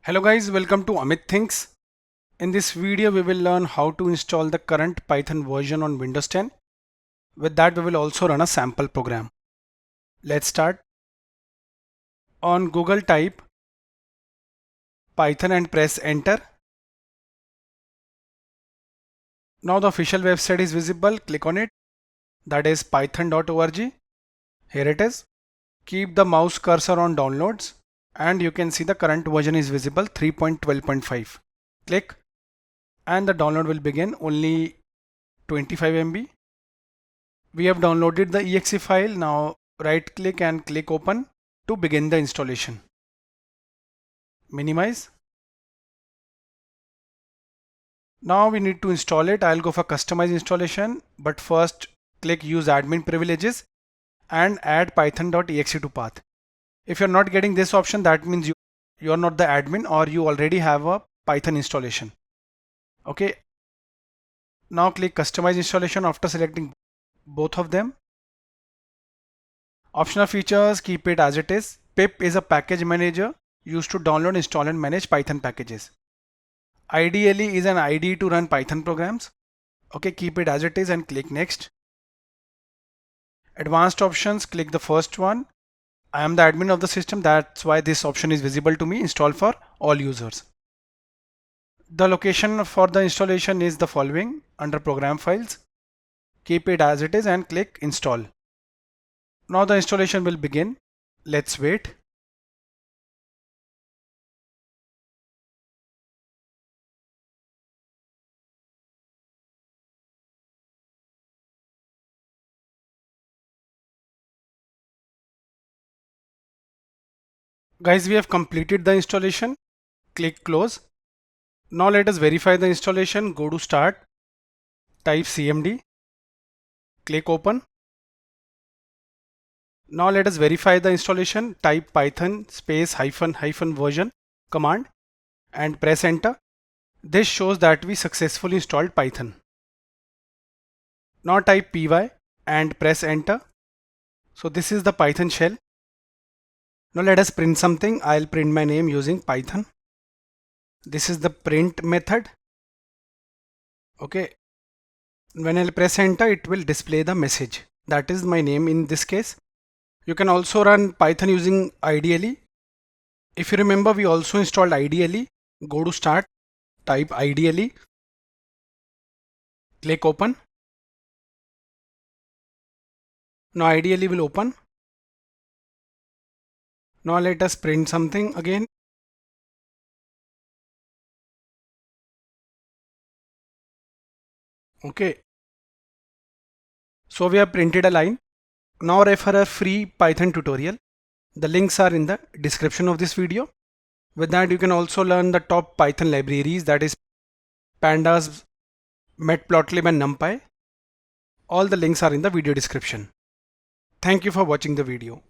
Hello guys, welcome to Amit Thinks. In this video we will learn how to install the current Python version on Windows 10. With that we will also run a sample program. Let's start. On Google type Python and press enter. Now the official website is visible, click on it. That is python.org. Here it is. Keep the mouse cursor on downloads and you can see the current version is visible 3.12.5. Click and the download will begin, only 25 MB. We have downloaded the exe file. Now right click and click open to begin the installation. Minimize. Now we need to install it. I'll go for customize installation, but first click use admin privileges and add python.exe to path. If you're not getting this option, that means you're not the admin or you already have a Python installation. Okay. Now click customize installation after selecting both of them. Optional features, keep it as it is. Pip is a package manager used to download, install and manage Python packages. IDLE is an IDE to run Python programs. Okay, keep it as it is and click next. Advanced options, click the first one. I am the admin of the system, that's why this option is visible to me. Install for all users. The location for the installation is the following: under program files. Keep it as it is and click install. Now the installation will begin. Let's wait. Guys, we have completed the installation. Click close. Now let us verify the installation. Go to start, type cmd, click open. Now let us verify the installation. Type python space hyphen version command and press enter. This shows that we successfully installed Python. Now type py and press enter. So this is the Python shell. Now let us print something. I'll print my name using Python. This is the print method. Okay. When I'll press enter, it will display the message. That is my name in this case. You can also run Python using IDLE. If you remember, we also installed IDLE. Go to start, type IDLE, click open. Now IDLE will open. Now let us print something again. Okay. So we have printed a line. Now refer a free Python tutorial. The links are in the description of this video. With that, you can also learn the top Python libraries, that is pandas, matplotlib and numpy. All the links are in the video description. Thank you for watching the video.